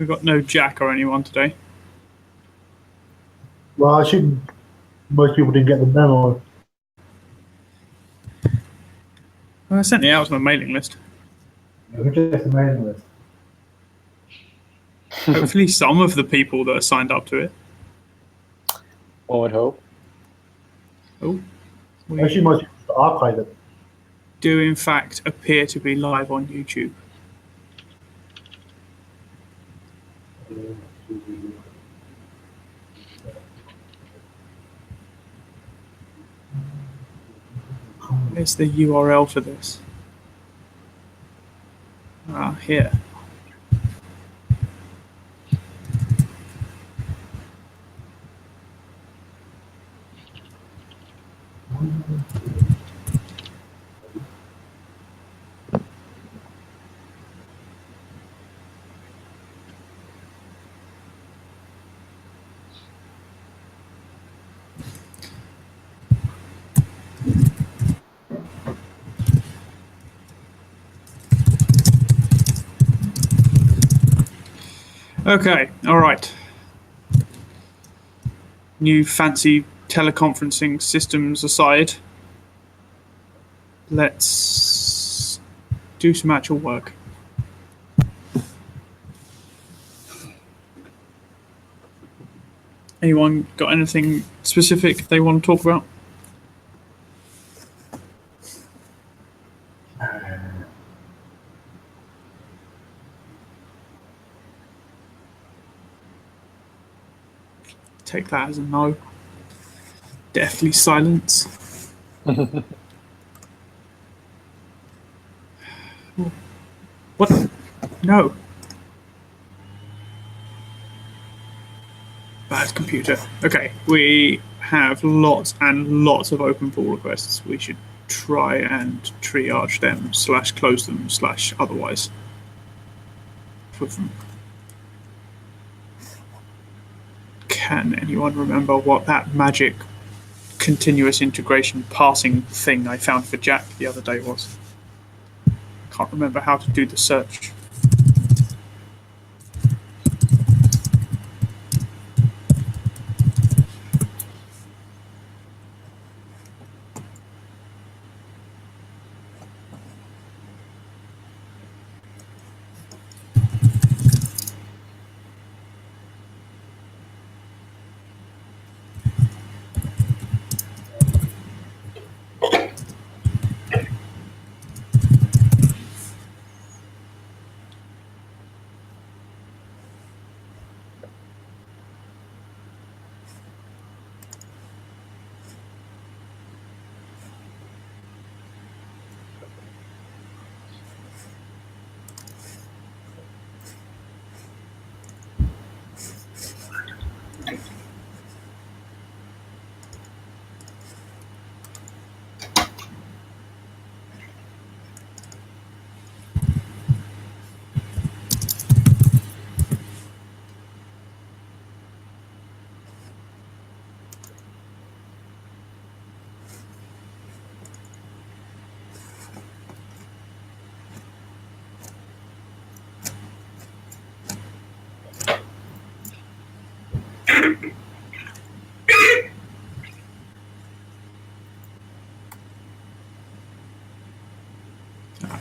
We've got no Jack or anyone today. Well, I assume most people didn't get the memo. Well, I sent it out to my mailing list. Who gets the mailing list? Hopefully some of the people that are signed up to it. One would hope. Oh, I assume most people archive it. do in fact appear to be live on YouTube. Where's the URL for this? Ah, here. Okay, all right. New fancy teleconferencing systems aside, let's do some actual work. Anyone got anything specific they want to talk about? Take that as a no. Deathly silence. What? No. Bad computer. Okay, we have lots and lots of open pull requests. We should try and triage them / close them / otherwise. Can anyone remember what that magic continuous integration parsing thing I found for Jack the other day was? Can't remember how to do the search.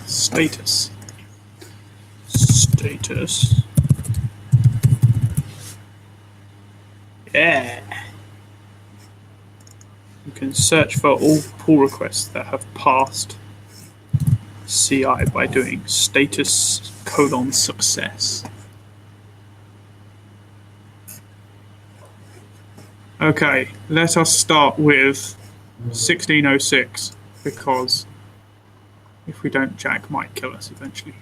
Status. Yeah. You can search for all pull requests that have passed CI by doing status : success. Okay, let us start with 1606 because if we don't, Jack might kill us eventually.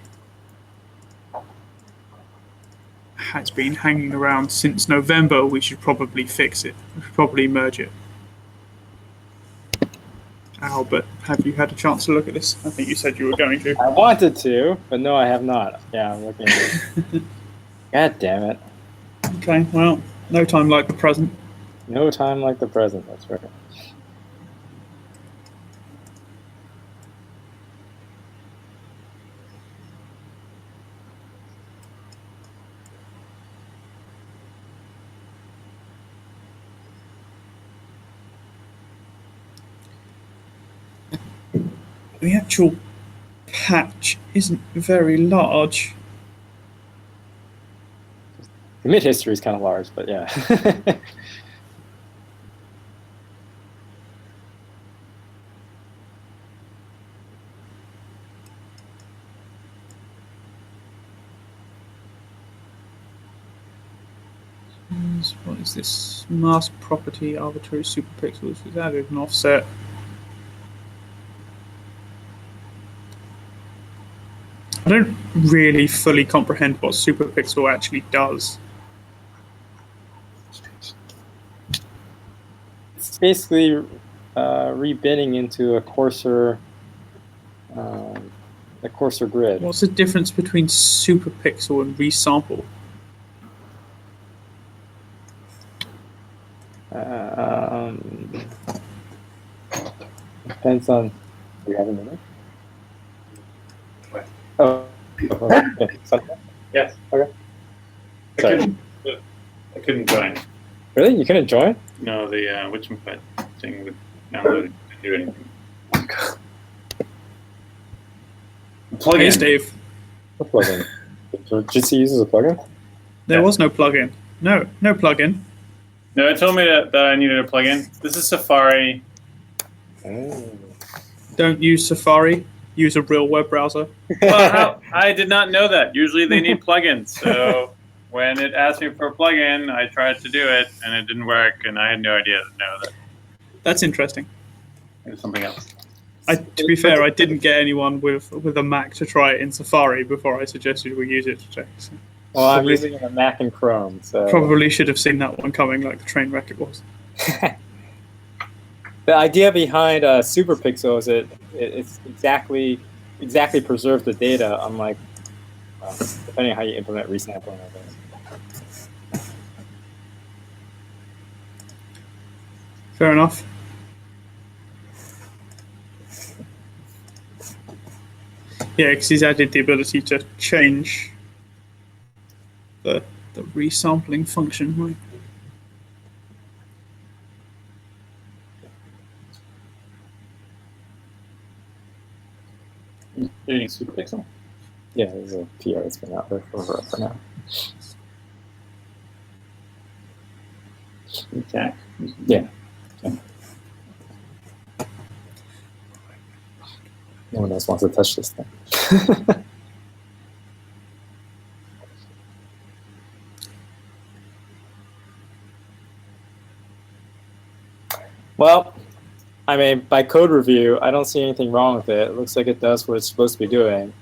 It's been hanging around since November. We should probably fix it. We should probably merge it. Albert, have you had a chance to look at this? I think you said you were going to. I wanted to, but no, I have not. Yeah, I'm looking at it. God damn it. Okay, well, no time like the present. No time like the present, that's right. the actual patch isn't very large. The mid history is kind of large, but yeah. What is this? Mask property, arbitrary superpixels is added an offset. I don't really fully comprehend what superpixel actually does. It's basically rebitting into a coarser grid. What's the difference between superpixel and resample? Depends on. Do you have a minute? Oh. Okay. Yes. Okay. I couldn't join. Really? You couldn't join? No, the whatchamacallit thing with downloading didn't do anything. Plugin. Hey, Steve. What plugin? GC uses a plugin? There was no plugin. No plugin. No, it told me that I needed a plugin. This is Safari. Oh. Don't use Safari. Use a real web browser. Well, I did not know that. Usually they need plugins. So when it asked me for a plugin, I tried to do it, and it didn't work, and I had no idea to know that That's interesting. it was something else. To be fair, I didn't get anyone with a Mac to try it in Safari before I suggested we use it to check. So Well, I'm using a Mac and Chrome, so probably should have seen that one coming, like the train wreck it was. The idea behind SuperPixel is it's exactly preserves the data, unlike depending on how you implement resampling. I guess. Fair enough. Yeah, because he's added the ability to change the resampling function, right? You're using SuperPixel? Yeah, there's a PR that's been out there for now. Okay. Yeah. No one else wants to touch this thing. Well, I mean, by code review, I don't see anything wrong with it. It looks like it does what it's supposed to be doing.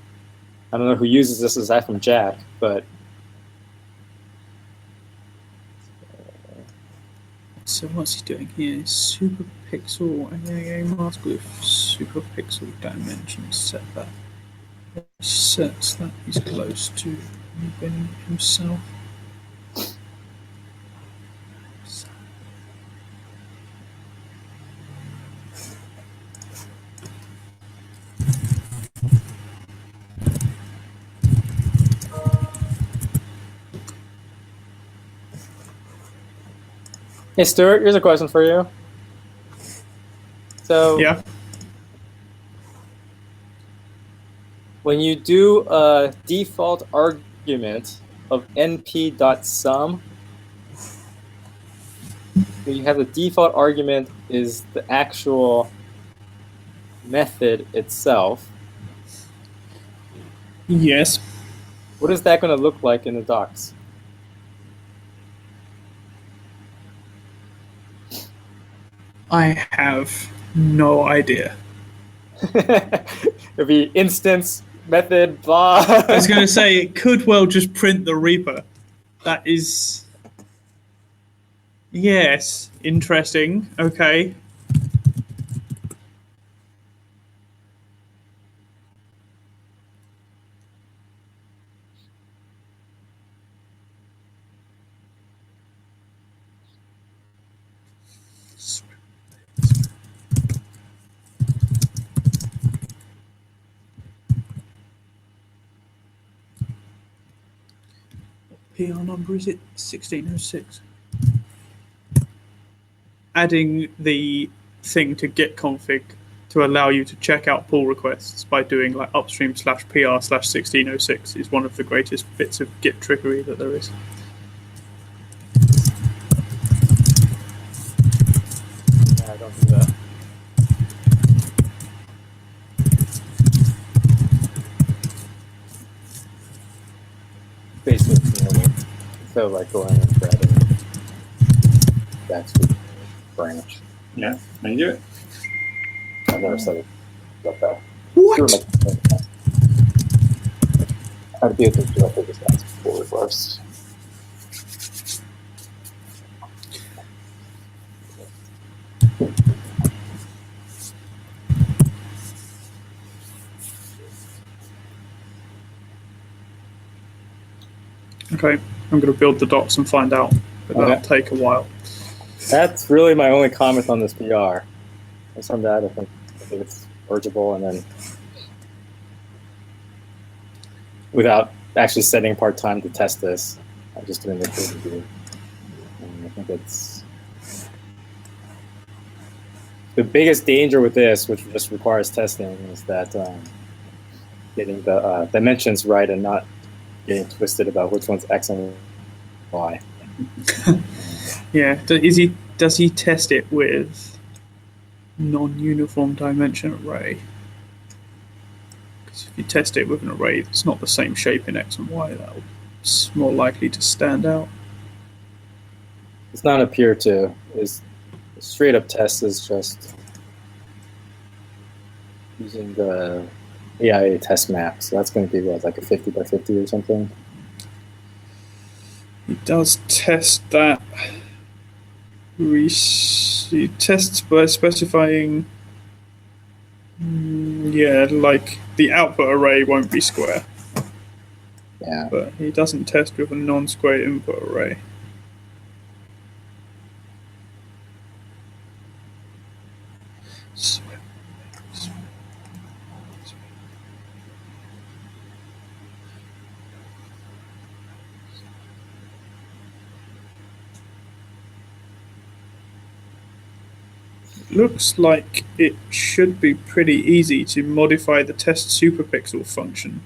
I don't know who uses this aside from Jack, but So what's he doing here? Superpixel AAA mask with superpixel dimension set that. Sets that he's close to rebinning himself. hey, Stuart, here's a question for you. So Yeah. when you do a default argument of np.sum, you have the default argument is the actual method itself. Yes. What is that going to look like in the docs? I have no idea. It'd be instance, method, blah. I was going to say, it could well just print the Reaper. That is... Yes, interesting. Okay. PR number is it? 1606. Adding the thing to get config to to allow you to check out pull requests by doing like upstream /PR/1606 is one of the greatest bits of Git trickery that there is. Yeah, I don't do that. Basically, instead of like going and grabbing backstreet branch. Yeah, I do it. I've never set it up that. What? I'd be able to directly just ask pull request. Okay, I'm going to build the docs and find out, but that'll Okay. take a while. That's really my only comment on this PR. Aside from that, I think it's mergeable, and then without actually setting apart time to test this, I'm just doing the code review. And I think it's the biggest danger with this, which just requires testing, is that getting the dimensions right and not getting twisted about which one's X and Y. Yeah, does he test it with non-uniform dimension array? Because if you test it with an array that's not the same shape in X and Y, that's more likely to stand out. It's not a peer to. Is straight up test is just using the AIA test map. So that's going to be what, like a 50 by 50 or something. He does test that. He tests by specifying, yeah, like the output array won't be square. Yeah. But he doesn't test with a non-square input array. Looks like it should be pretty easy to modify the test superpixel function.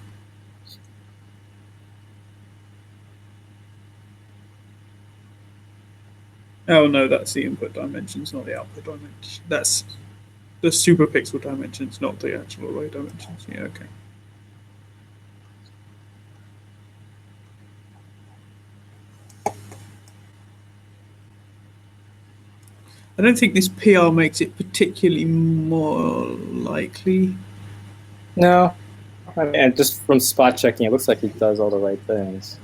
Oh no, that's the input dimensions, not the output dimensions. That's the superpixel dimensions, not the actual array dimensions. Yeah, okay. I don't think this PR makes it particularly more likely. No. I mean, and just from spot checking, it looks like he does all the right things.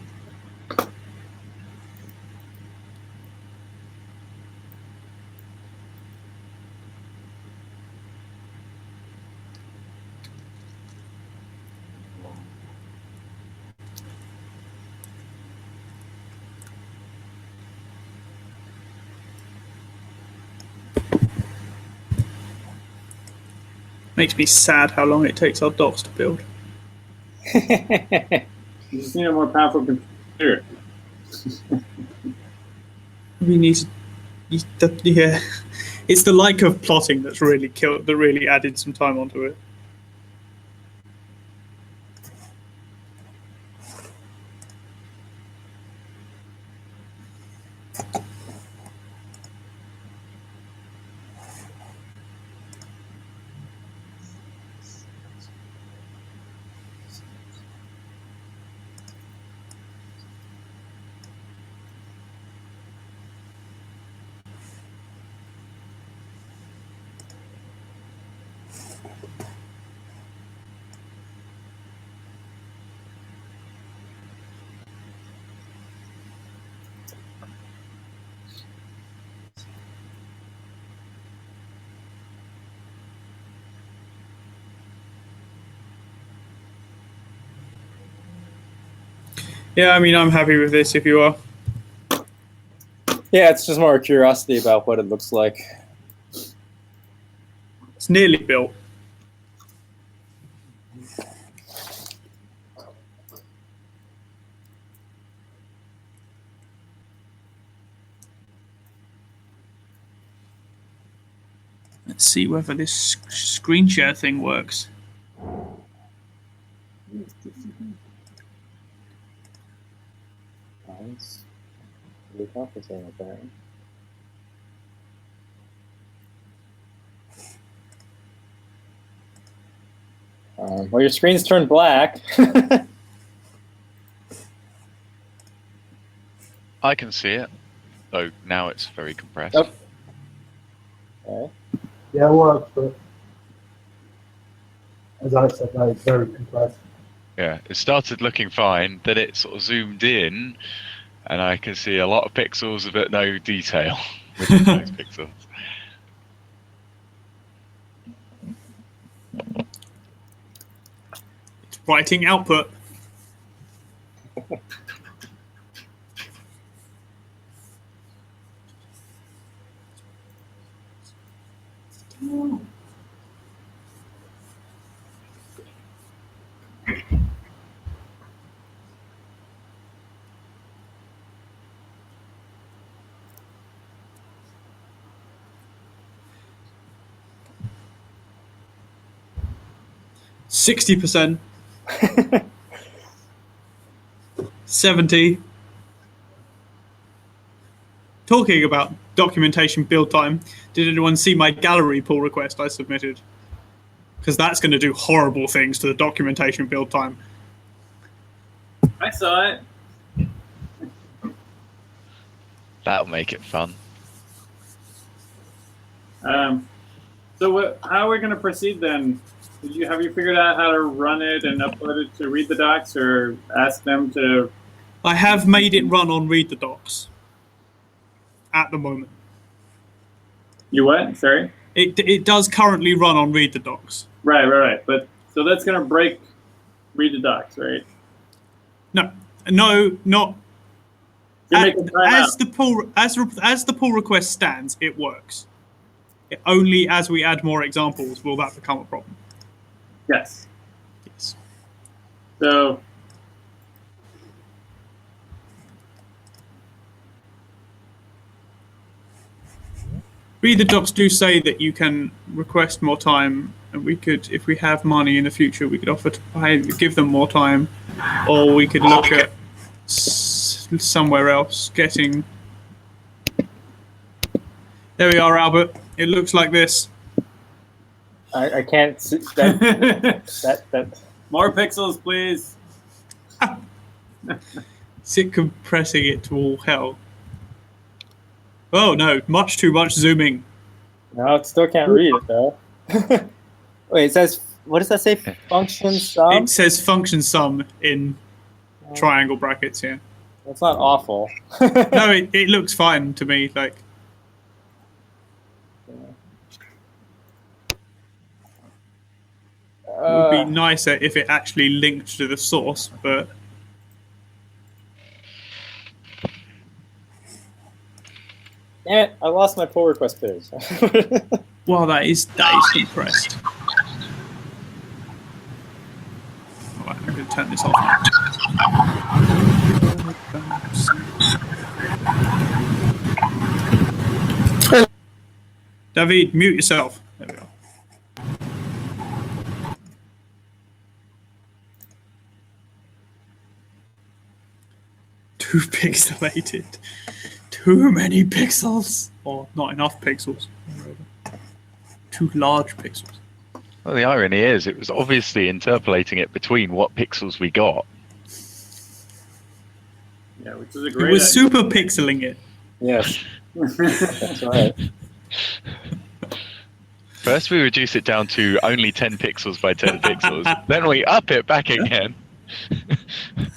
Makes me sad how long it takes our docs to build. You just need a more powerful computer. We need, yeah, it's the like of plotting that's really that really added some time onto it. Yeah, I mean, I'm happy with this if you are. Yeah, it's just more curiosity about what it looks like. It's nearly built. Let's see whether this screen share thing works. Nice. Really complicated, apparently. Well, your screen's turned black. I can see it, though now it's very compressed. Yep. Okay. Yeah, it works, but as I said, that is very compressed. Yeah, it started looking fine, then it sort of zoomed in, and I can see a lot of pixels but no detail within those pixels. Writing output. %60, 70. Talking about documentation build time, did anyone see my gallery pull request I submitted? Because that's going to do horrible things to the documentation build time. I saw it. That'll make it fun. So how are we going to proceed then? Have you figured out how to run it and upload it to read the docs, or ask them to? I have made it run on Read the Docs at the moment. You what? Sorry? It does currently run on Read the Docs. Right. But so that's going to break Read the Docs, right? No, not. You're making time As out. the pull request stands, it works. Only as we add more examples will that become a problem. Yes. Yes. So Read the Docs do say that you can request more time, and we could, if we have money in the future, we could offer to give them more time, or we could look at somewhere else getting. There we are, Albert. It looks like this. I can't see that. more pixels, please. Sit compressing it to all hell. Oh no, much too much zooming. No, it still can't read it though. Wait, it says, what does that say? Function sum? It says function sum in triangle brackets here. That's not awful. No, it looks fine to me. Like, it would be nicer if it actually linked to the source, but Damn it, I lost my pull request page. well, that is compressed. Alright, I'm going to turn this off now. David, mute yourself. There we go. Too pixelated. Too many pixels. Or not enough pixels. Too large pixels. Well, the irony is, it was obviously interpolating it between what pixels we got. Yeah, which is a It great was idea. super pixeling it. Yes, that's right. First we reduce it down to only 10 pixels by 10 pixels. Then we up it back again.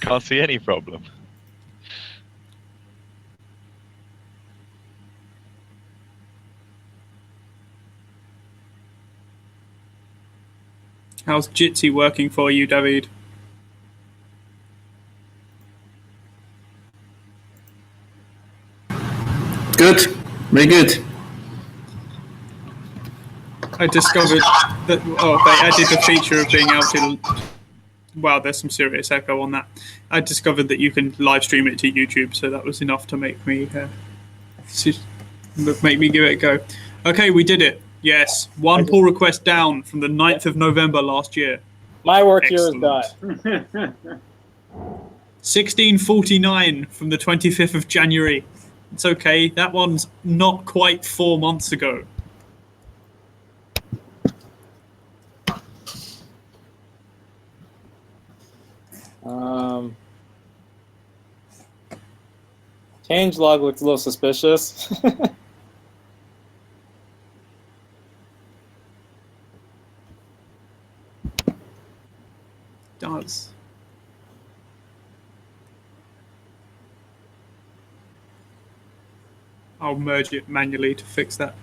Can't see any problem. How's Jitsi working for you, David? Good, very good. I discovered that they added the feature of being able to. Wow, there's some serious echo on that. I discovered that you can live stream it to YouTube, so that was enough to make me give it a go. Okay, we did it. Yes, one pull request down from the 9th of November last year. My work here is Excellent. done. 1649 from the 25th of January. It's okay, that one's not quite 4 months ago. Change log looks a little suspicious. Does. I'll merge it manually to fix that.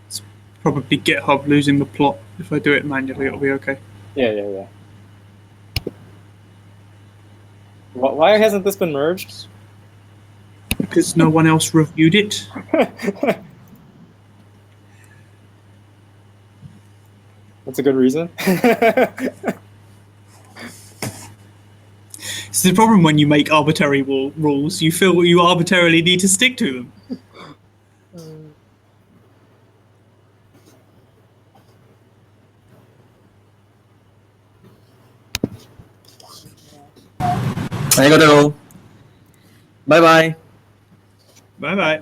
It's probably GitHub losing the plot. If I do it manually, it'll be okay. Yeah. Why hasn't this been merged? Because no one else reviewed it. That's a good reason. It's the problem when you make arbitrary rules. You feel you arbitrarily need to stick to them. I gotta go. Bye bye. Bye bye.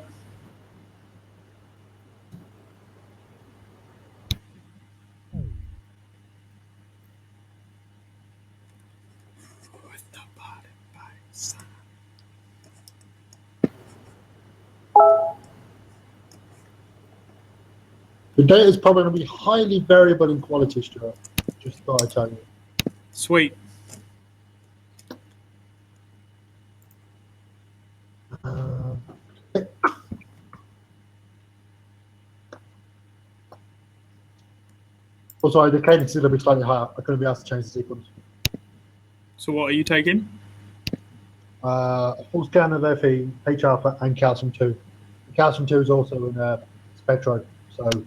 The data is probably going to be highly variable in quality, Stuart. Just thought I'd tell you. Sweet. Oh, sorry, the cadence is going to be slightly higher. I'm going to be asked to change the sequence. So what are you taking? A full scan of FE, H alpha, and calcium 2. Calcium 2 is also in spectro. So, do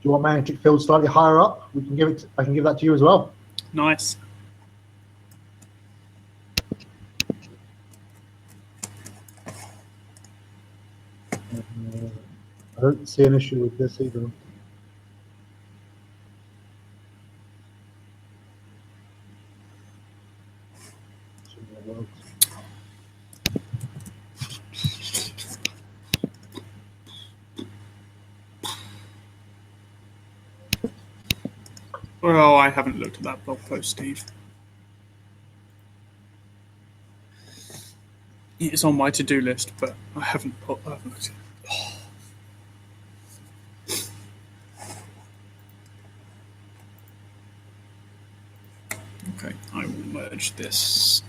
you want magnetic field slightly higher up? We can give it. I can give that to you as well. Nice. I don't see an issue with this either. Well, I haven't looked at that blog post, Steve. It's on my to-do list, but I haven't looked at it. Okay, I will merge this.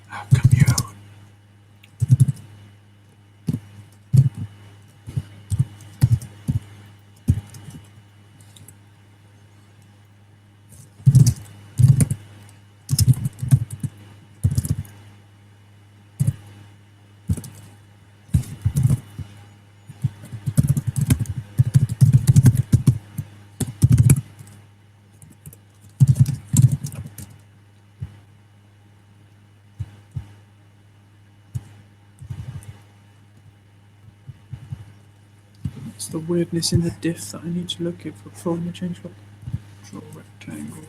How come you? It's the weirdness in the diff that I need to look at for forming the change log. Draw rectangle.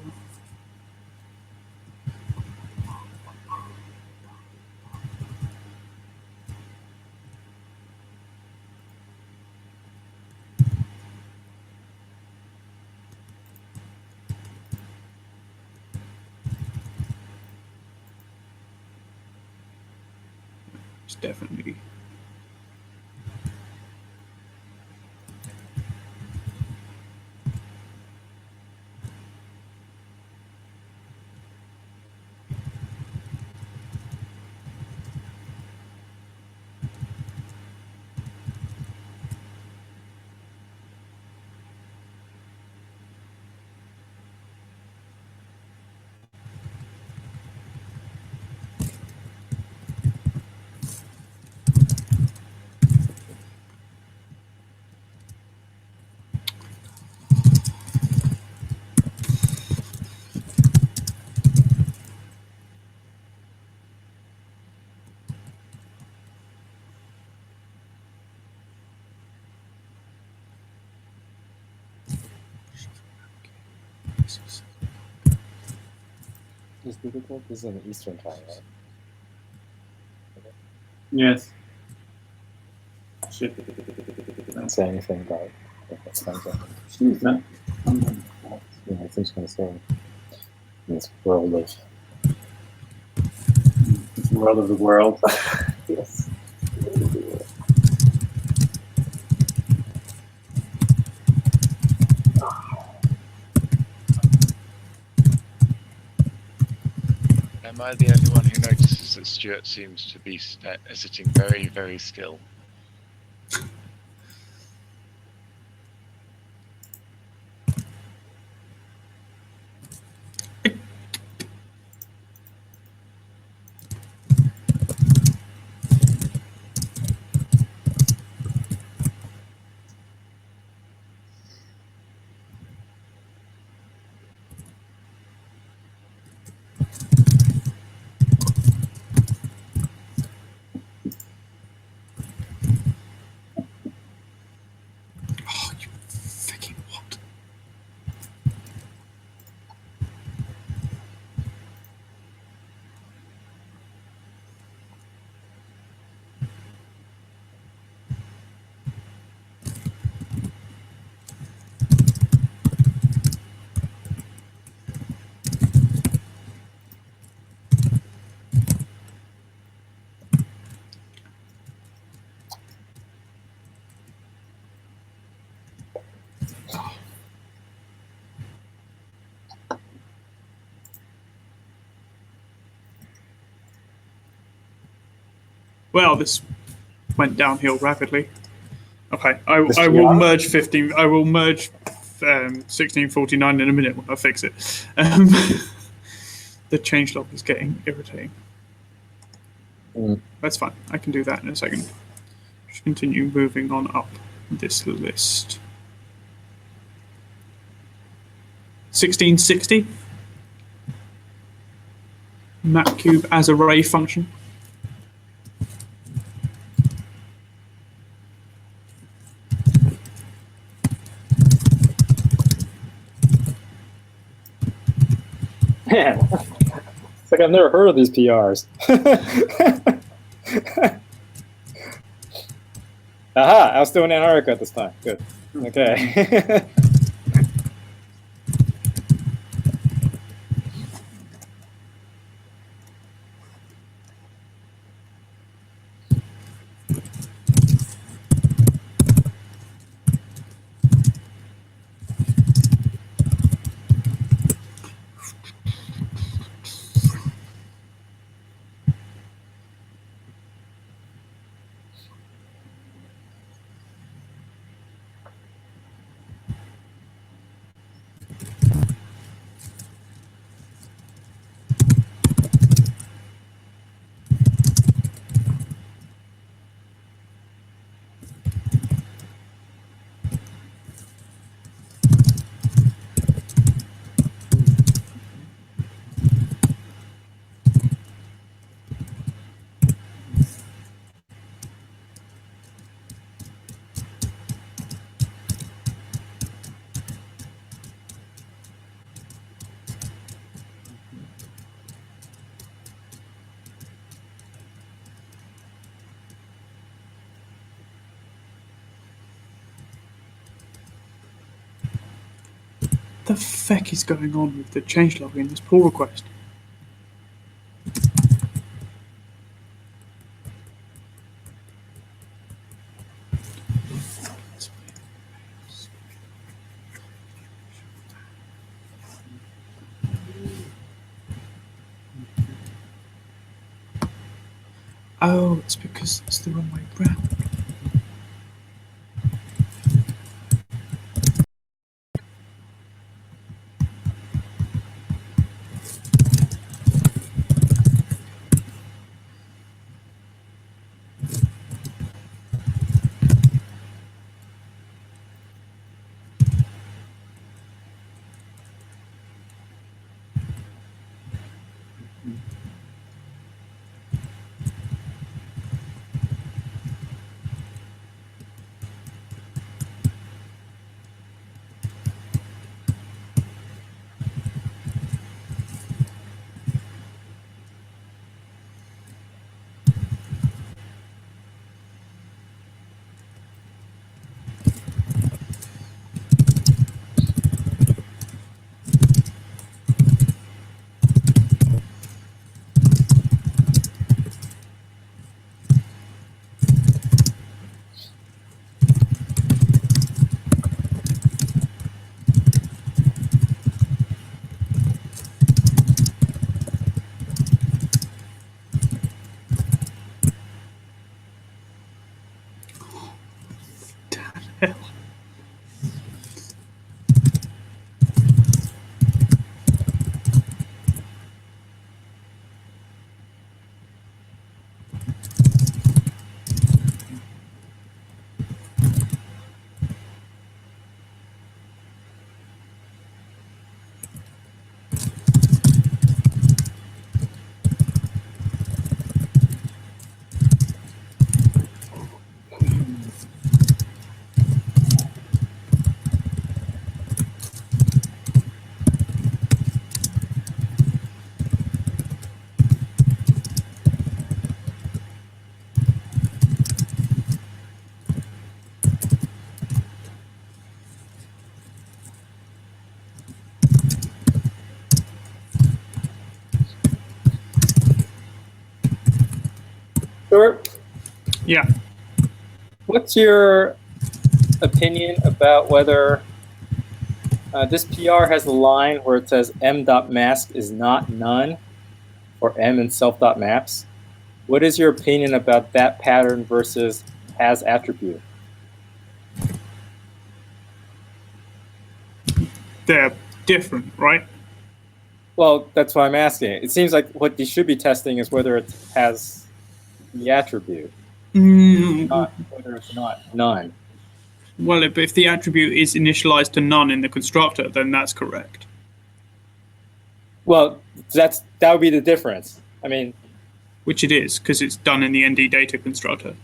It's definitely. is difficult? This is an Eastern time, right? Yes. Shit. Didn't say anything about different time zone. Jeez, that. Yeah, I think it's going to say in this world of It's the world of the world. yes. Am I the only one who notices that Stuart seems to be sitting very, very still? Oh, you fucking what? Well, this went downhill rapidly. Okay, I will PR? merge 15. I will merge 1649 in a minute when I fix it. The changelog is getting irritating. That's fine. I can do that in a second. Just continue moving on up this list. 1660. Map cube as array function. Man, it's like I've never heard of these PRs. Aha, I was still in Antarctica at this time. Good. Okay. The feck is going on with the changelog in this pull request? Oh, it's because it's the wrong way round. Stuart, Yeah. what's your opinion about whether this PR has a line where it says m.mask is not none, or m in self.maps? What is your opinion about that pattern versus has attribute? They're different, right? Well, that's why I'm asking. It seems like what you should be testing is whether it has the attribute, not whether it's not none. Well, if the attribute is initialized to none in the constructor, then that's correct. Well, that would be the difference. I mean, Which it is, because it's done in the ND data constructor.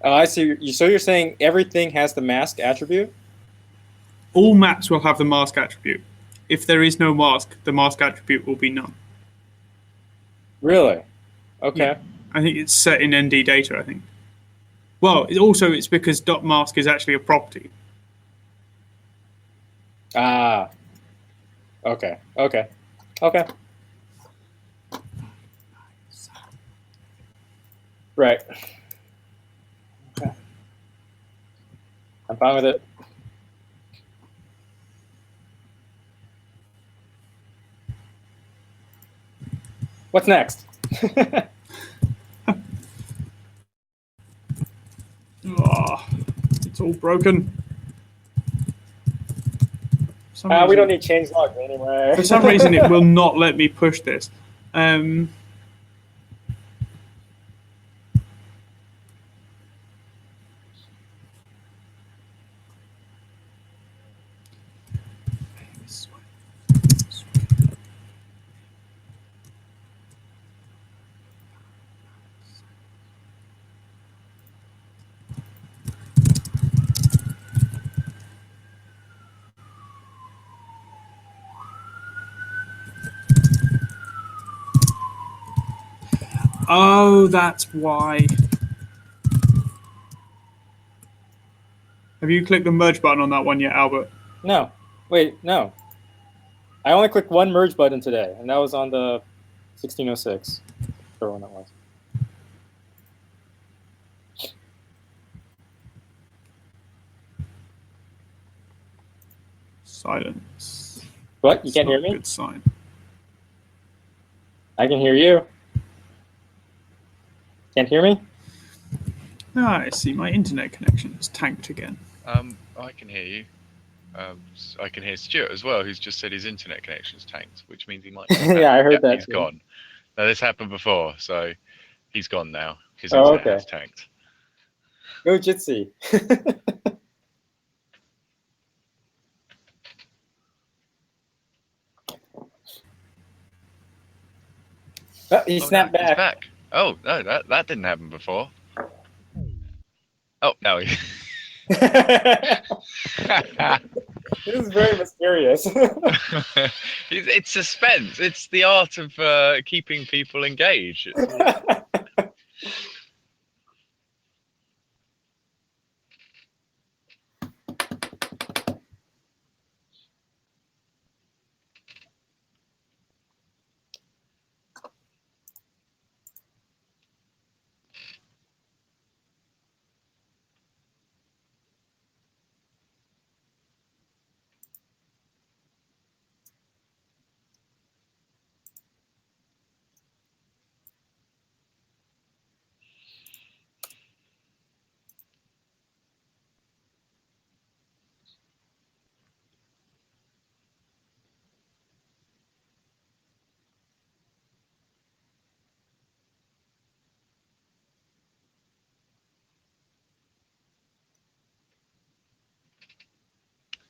I see. So you're saying everything has the mask attribute? All maps will have the mask attribute. If there is no mask, the mask attribute will be none. Really? Okay. Yeah. I think it's set in ND data, I think. Well, it's because .mask is actually a property. Ah. Okay. Okay. Okay. Right. Okay. I'm fine with it. What's next? Oh, it's all broken. We don't need change logs anyway. For some reason, it will not let me push this. Oh, that's why. Have you clicked the merge button on that one yet, Albert? No. Wait, no. I only clicked one merge button today, and that was on the 1606. Sure when that was. Silence. What? You can't hear me? Good sign. I can hear you. Can't hear me? Ah, I see. My internet connection is tanked again. I can hear you. I can hear Stuart as well, who's just said his internet connection's tanked, which means he might. Yeah, I heard that. He's too. gone. Now this happened before, so he's gone now. His Oh, internet okay. has tanked. Go Jitsi. Oh, he snapped no, back. He's back. Oh no, that didn't happen before. Oh no. This is very mysterious. It's suspense. It's the art of keeping people engaged.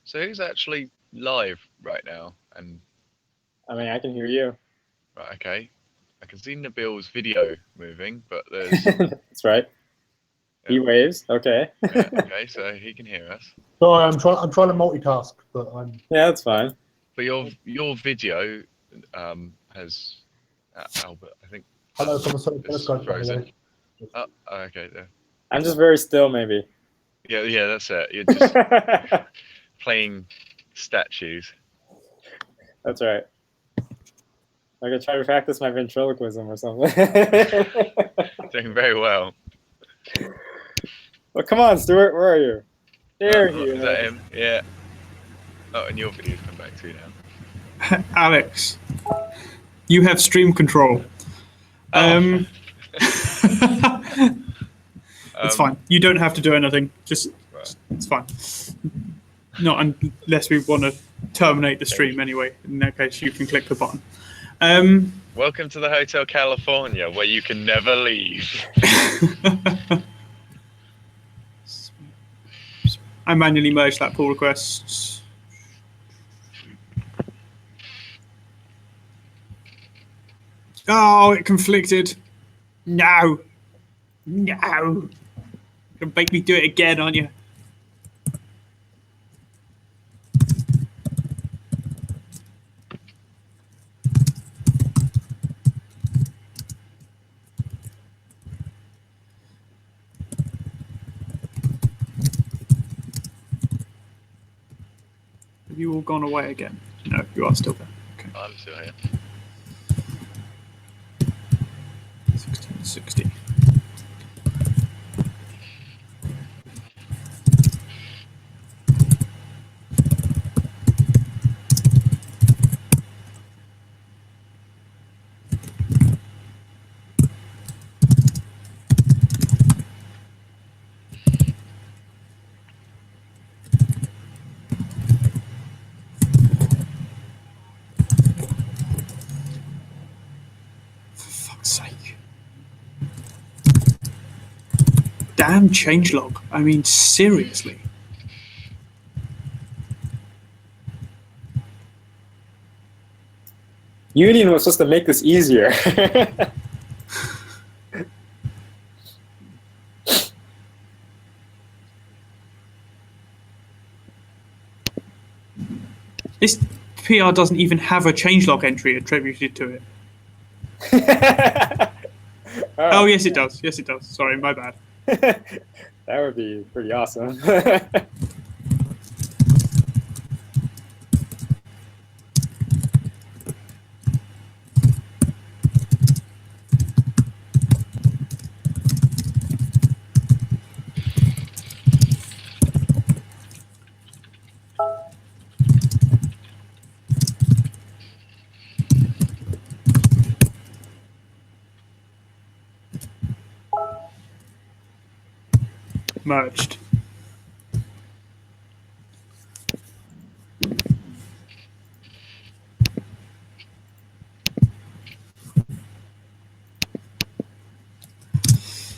So who's actually live right now? And I mean, I can hear you. right, okay, I can see Nabil's video moving, but there's That's right. He waves. Okay. yeah, okay, so he can hear us. Sorry, I'm trying to multitask, but I'm. Yeah, that's fine. But your video has Albert, I think. Hello from the It's telescope. frozen. Oh, okay, there. I'm just very still, maybe. Yeah, that's it. You're just playing statues. That's right. I could try to practice my ventriloquism or something. Doing very well. Well, come on, Stuart. Where are you? There he Is is. that him? Yeah. Oh, and your video's come back too now. Alex, you have stream control. Oh. It's fine. You don't have to do anything. Just Right. it's fine. Not unless we want to terminate the stream anyway. In that case, you can click the button. Welcome to the Hotel California, where you can never leave. I manually merged that pull request. Oh, it conflicted. No. No. You're gonna make me do it again, aren't you? Have you all gone away again? No, you are still there. Okay. I'm still here. 1660. For fuck's sake. Damn changelog. I mean, seriously. Union was supposed to make this easier. This PR doesn't even have a changelog entry attributed to it. Oh, yes, it does. Yes, it does. Sorry, my bad. That would be pretty awesome. Merged.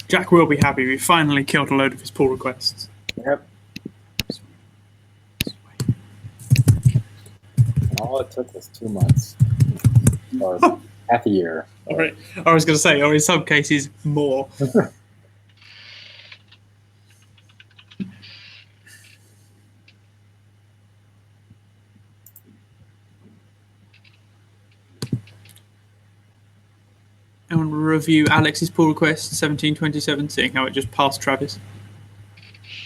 Jack will be happy. We finally killed a load of his pull requests. Yep. All it took was 2 months. Or half a year. Right. I was going to say, or in some cases, more. I want to review Alex's pull request 1727, seeing how it just passed Travis.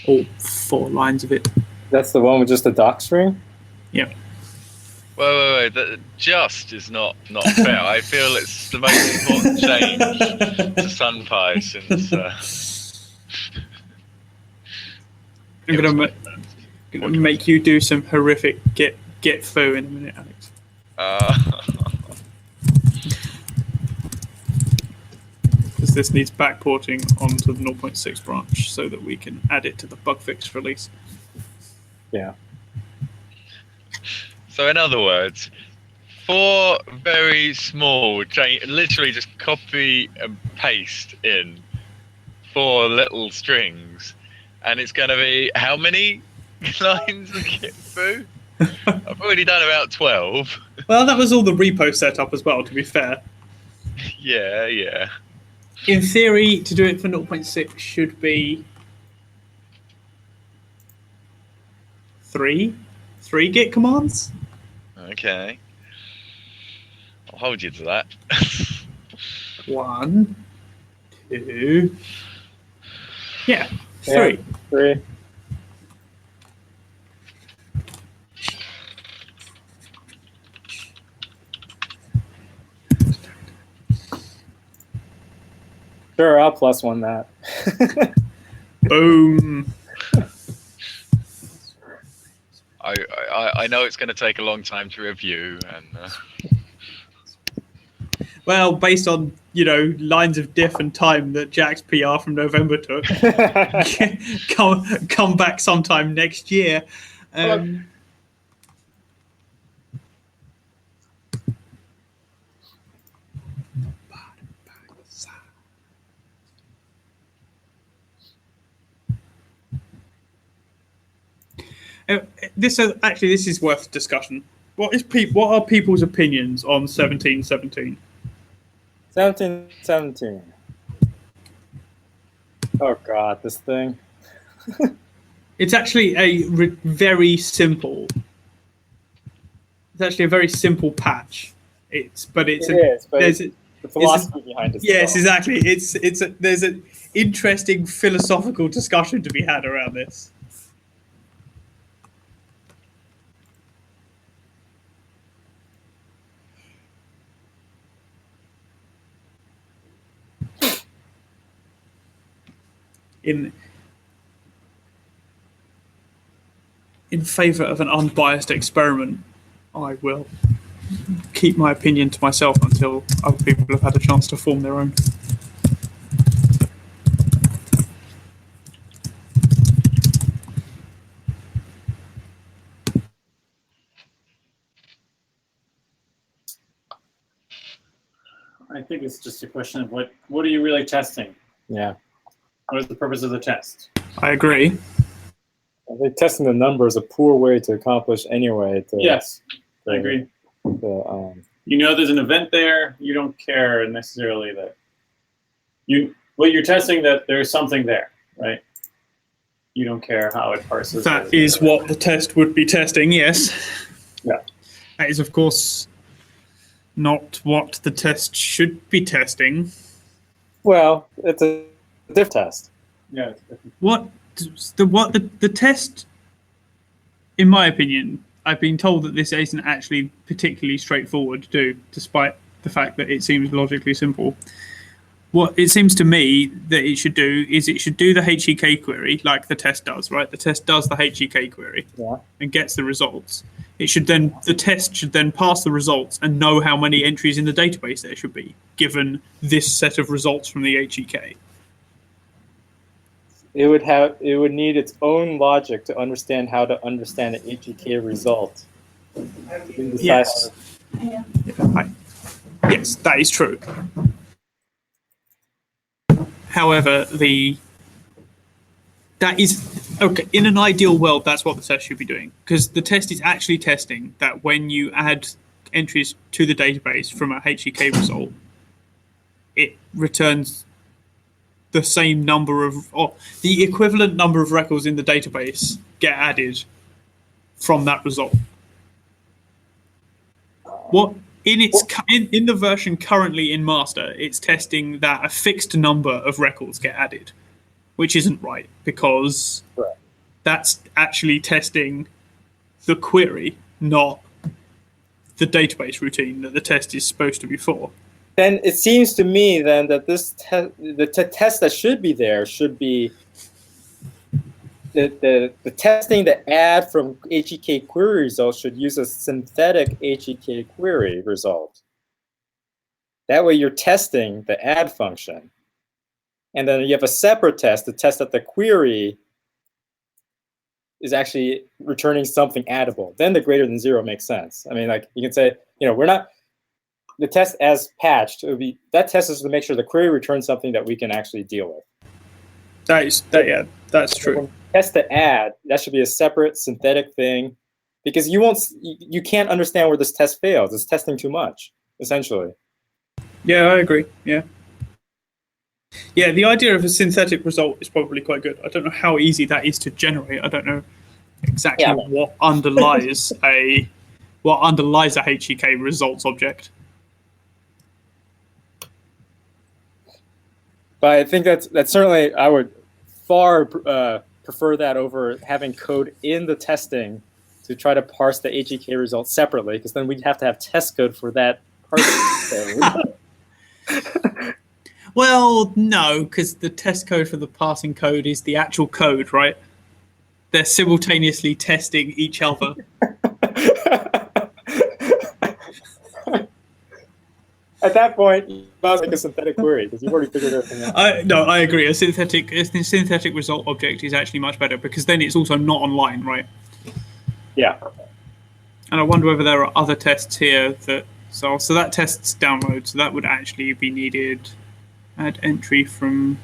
All 4 lines of it. That's the one with just the doc string? Yep. Wait. That just is not fair. I feel it's the most important change to SunPy since. I'm going to make you do some horrific get foo in a minute, Alex. Because this needs backporting onto the 0.6 branch so that we can add it to the bug fix release. Yeah. So in other words, 4 very small change, literally just copy and paste in 4 little strings, and it's going to be how many lines of get through? I've already done about 12. Well, that was all the repo setup as well, to be fair. Yeah. In theory, to do it for 0.6 should be 3 git commands. Okay. I'll hold you to that. 1, 2, yeah, 3. Yeah, 3. Sure, I'll plus one that. Boom. I know it's going to take a long time to review, and Well, based on lines of diff and time that Jack's PR from November took, come back sometime next year. This is worth discussion. What are people's opinions on 1717? 1717. Oh god, this thing. It's actually very simple. It's actually a very simple patch. But the philosophy behind it. Yes, exactly. There's an interesting philosophical discussion to be had around this. In favour of an unbiased experiment, I will keep my opinion to myself until other people have had a chance to form their own. I think it's just a question of what are you really testing? Yeah. What is the purpose of the test? I agree. I think testing the number is a poor way to accomplish anyway. Yes, I agree. You know there's an event there. You don't care necessarily that what you're testing, that there's something there, right? You don't care how it parses. That is what the test would be testing, yes. Yeah. That is, of course, not what the test should be testing. Well, it's a diff test. Yeah. What the test, in my opinion, I've been told that this isn't actually particularly straightforward to do, despite the fact that it seems logically simple. What it seems to me that it should do is it should do the HEK query like the test does, right? The test does the HEK query and gets the results. The test should then pass the results and know how many entries in the database there should be, given this set of results from the HEK. It would need its own logic to understand how to understand an HEK result. Yes. Yes, that is true. However, that is okay. In an ideal world, that's what the test should be doing, because the test is actually testing that when you add entries to the database from a HEK result, it returns the same number of, or the equivalent number of records in the database get added from that result. What in the version currently in master, it's testing that a fixed number of records get added, which isn't right, because that's actually testing the query, not the database routine that the test is supposed to be for. Then it seems to me then that this the test that should be there should be the testing the add from HEK query results should use a synthetic HEK query result. That way you're testing the add function. And then you have a separate test to test that the query is actually returning something addable. Then the greater than 0 makes sense. I mean, like you can say, we're not, the test as patched, it would be, that test is to make sure the query returns something that we can actually deal with. That's true. When you test the add, that should be a separate synthetic thing, because you can't understand where this test fails. It's testing too much, essentially. Yeah, I agree. Yeah, the idea of a synthetic result is probably quite good. I don't know how easy that is to generate. I don't know exactly what underlies a HEK results object. But I think that's certainly, I would far prefer that over having code in the testing to try to parse the HEK results separately, because then we'd have to have test code for that parsing. Well, no, because the test code for the passing code is the actual code, right? They're simultaneously testing each other. At that point, you must make a synthetic query because you've already figured everything out. I agree. A synthetic result object is actually much better because then it's also not online, right? Yeah. And I wonder whether there are other tests here that so that tests download, so that would actually be needed. Add entry from.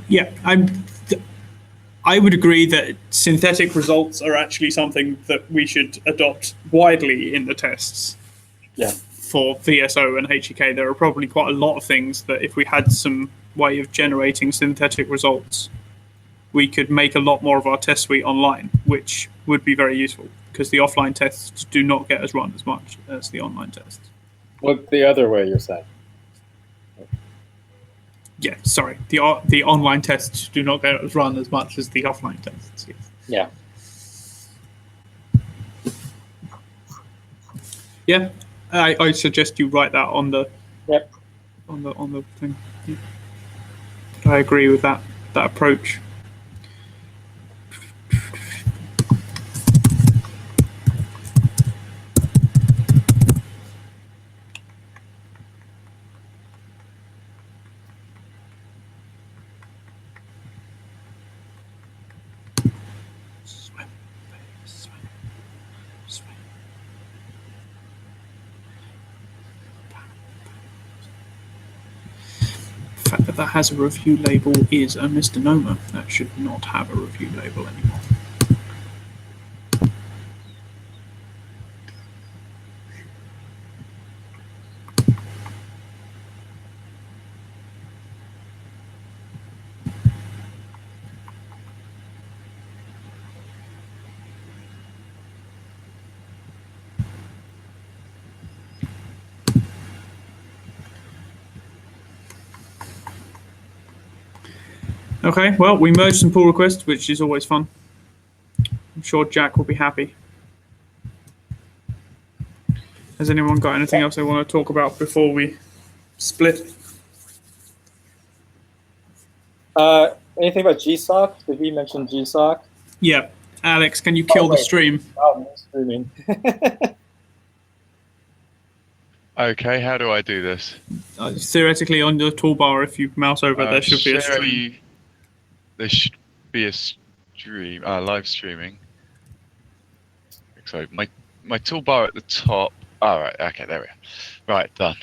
Yeah, I would agree that synthetic results are actually something that we should adopt widely in the tests. Yeah. For VSO and HEK, there are probably quite a lot of things that if we had some way of generating synthetic results, we could make a lot more of our test suite online, which would be very useful because the offline tests do not get us run as much as the online tests. What the other way you're saying? Yeah, sorry. The online tests do not get us run as much as the offline tests. Yes. Yeah. Yeah, I suggest you write that on the Yep. on the thing. Yeah. I agree with that approach. The fact that that has a review label is a misnomer. That should not have a review label anymore. Okay, well, we merged some pull requests, which is always fun. I'm sure Jack will be happy. Has anyone got anything else they want to talk about before we split? Anything about GSOC? Did we mention GSOC? Yeah. Alex, can you kill the stream? Oh, no streaming. Okay, how do I do this? Theoretically, on the toolbar, if you mouse over, there should be a stream. There should be a stream, live streaming. So my toolbar at the top. All right, okay, there we are. Right, done.